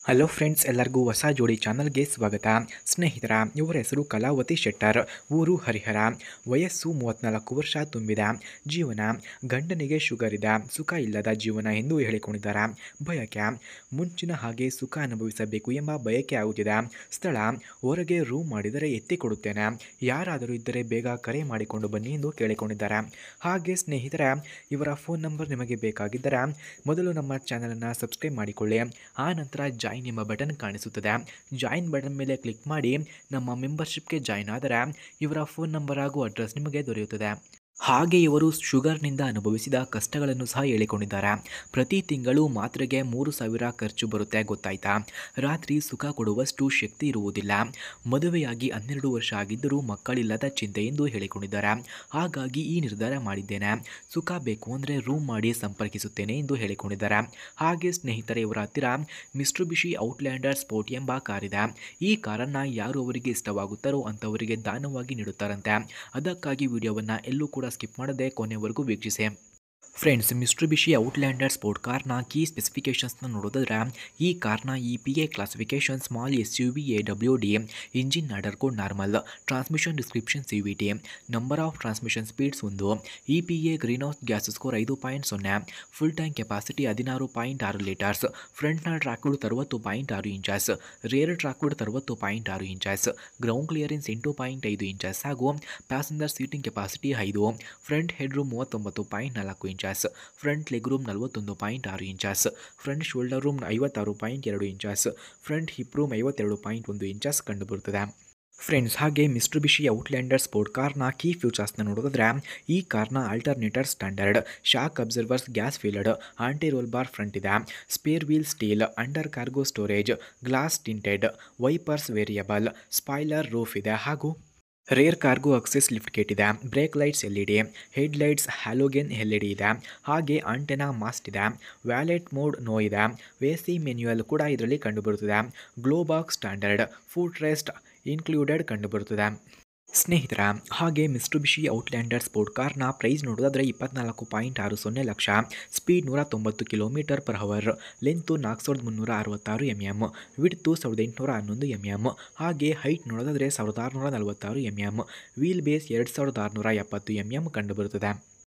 Hello friends, ಎಲ್ಲರಿಗೂ ಹೊಸ ಜೋಡಿ ಚಾನಲ್ಗೆ ಸ್ವಾಗತ. ಸ್ನೇಹಿತರ, ಇವರ ಹೆಸರು ಕಲಾವತಿ ಶೆಟ್ಟರ್, ಊರು ಹರಿಹರ, ವಯಸ್ಸು 34 ವರ್ಷ ತುಂಬಿದ, ಜೀವನ ಗಂಡನಿಗೆ ಶುಗರ್ ಇದೆ, ಸುಖ ಇಲ್ಲದ ಜೀವನ ಎಂದು ಹೇಳಿಕೊಂಡಿದ್ದಾರೆ. ಬಯಕೆ ಮುಂಚಿನ ಹಾಗೆ ಸುಖ ಅನುಭವಿಸಬೇಕು ಎಂಬ ಬಯಕೆ ಆಗುತ್ತಿದೆ. ಸ್ಥಳ ಹೊರಗೆ ರೂಮ್ ಮಾಡಿದರೆ ಎತ್ತಿ ಕೊಡುತ್ತೇನೆ, ಯಾರಾದರೂ ಇದ್ದರೆ ಬೇಗ ಕರೆ ಮಾಡಿಕೊಂಡು ಬನ್ನಿ ಎಂದು ಕೇಳಿಕೊಂಡಿದ್ದಾರೆ. ಹಾಗೆ ಸ್ನೇಹಿತರ, ಇವರ ಫೋನ್ ನಂಬರ್ ನಿಮಗೆ ಬೇಕಾಗಿದ್ದರೆ ಮೊದಲು ನಮ್ಮ ಚಾನಲನ್ನು ಸಬ್ಸ್ಕ್ರೈಬ್ ಮಾಡಿಕೊಳ್ಳಿ. ಆ ನಂತರ ಜಾಯಿನ್ ಎಂಬ ಬಟನ್ ಕಾಣಿಸುತ್ತದೆ. ಜಾಯಿನ್ ಬಟನ್ ಮೇಲೆ ಕ್ಲಿಕ್ ಮಾಡಿ ನಮ್ಮ ಮೆಂಬರ್ಶಿಪ್ಗೆ ಜಾಯಿನ್ ಆದರೆ ಇವರ ಫೋನ್ ನಂಬರ್ ಹಾಗೂ ಅಡ್ರೆಸ್ ನಿಮಗೆ ದೊರೆಯುತ್ತದೆ. ಹಾಗೆ ಇವರು ಶುಗರ್ನಿಂದ ಅನುಭವಿಸಿದ ಕಷ್ಟಗಳನ್ನು ಸಹ ಹೇಳಿಕೊಂಡಿದ್ದಾರೆ. ಪ್ರತಿ ತಿಂಗಳು ಮಾತ್ರೆಗೆ 3,000 ಖರ್ಚು ಬರುತ್ತೆ, ಗೊತ್ತಾಯ್ತಾ? ರಾತ್ರಿ ಸುಖ ಕೊಡುವಷ್ಟು ಶಕ್ತಿ ಇರುವುದಿಲ್ಲ. ಮದುವೆಯಾಗಿ 12 ವರ್ಷ ಆಗಿದ್ದರೂ ಮಕ್ಕಳಿಲ್ಲದ ಚಿಂತೆ ಎಂದು ಹೇಳಿಕೊಂಡಿದ್ದಾರೆ. ಹಾಗಾಗಿ ಈ ನಿರ್ಧಾರ ಮಾಡಿದ್ದೇನೆ, ಸುಖ ಬೇಕು ಅಂದರೆ ರೂಮ್ ಮಾಡಿ ಸಂಪರ್ಕಿಸುತ್ತೇನೆ ಎಂದು ಹೇಳಿಕೊಂಡಿದ್ದಾರೆ. ಹಾಗೆ ಸ್ನೇಹಿತರೆ, ಇವರ ಹತ್ತಿರ ಮಿಸ್ಟುಬಿಷಿ ಔಟ್ಲ್ಯಾಂಡರ್ ಸ್ಪೋರ್ಟ್ ಎಂಬ ಕಾರಿದೆ. ಈ ಕಾರನ್ನು ಯಾರು ಅವರಿಗೆ ಇಷ್ಟವಾಗುತ್ತಾರೋ ಅಂಥವರಿಗೆ ದಾನವಾಗಿ ನೀಡುತ್ತಾರಂತೆ. ಅದಕ್ಕಾಗಿ ವಿಡಿಯೋವನ್ನು ಎಲ್ಲೂ ಕೂಡ ಸ್ಕಿಪ್ ಮಾಡದೆ ಕೊನೆವರೆಗೂ ವೀಕ್ಷಿಸಿ. ಫ್ರೆಂಡ್ಸ್, ಮಿಸ್ಟುಬಿಷಿ ಔಟ್ಲ್ಯಾಂಡರ್ ಸ್ಪೋರ್ಟ್ ಕಾರ್ನ ಕೀ ಸ್ಪೆಸಿಫಿಕೇಷನ್ಸ್ನ ನೋಡೋದಾದ್ರೆ, ಈ ಕಾರ್ನ EPA classification small SUV AWD, engine order code normal, transmission description CVT, number of transmission speeds 1, EPA greenhouse gas score 5.0, full tank capacity 16.6 litres, ಫ್ರಂಟ್ನ track width 60.6 inches, rear track width 60.6 inches, ground clearance 8.5 inches ಹಾಗೂ passenger seating capacity 5, front head room 39.4 inches, front leg room 41.6 inches, front shoulder room 56.2 inches, front hip room 52.1 inches ಕಂಡುಬರುತ್ತದೆ. Friends, ಹಾಗೆ ಮಿಸ್ಟುಬಿಷಿ Outlander sport ಕಾರ್ನ key ಫ್ಯೂಚರ್ಸ್ನ ನೋಡೋದಾದ್ರೆ, ಈ ಕಾರ್ನ alternator standard, shock absorbers gas filled, anti roll bar front ಇದೆ, spare wheel steel, under cargo storage, glass tinted, wipers variable, spoiler roof ಇದೆ ಹಾಗೂ rear cargo access liftgate ಇದೆ, brake lights LED, headlights halogen LED ಇದೆ, ಹಾಗೆ antenna mast ಇದೆ, valet mode no ಇದೆ, AC manual ಕೂಡ ಇದರಲ್ಲಿ ಕಂಡುಬರುತ್ತದೆ, glove box standard, footrest included ಕಂಡುಬರುತ್ತದೆ. ಸ್ನೇಹಿತರ, ಹಾಗೆ ಮಿಸ್ಟುಬಿಷಿ ಔಟ್ಲ್ಯಾಂಡರ್ ಸ್ಪೋರ್ಟ್ ಕಾರ್ನ ಪ್ರೈಸ್ ನೋಡೋದಾದರೆ 24.60 lakh, speed 190 km/h, length 4366 mm, width 1811 mm, ಹಾಗೆ ಹೈಟ್ ನೋಡೋದಾದರೆ 1646 mm, ವೀಲ್ ಬೇಸ್ 2670 mm ಕಂಡುಬರುತ್ತದೆ.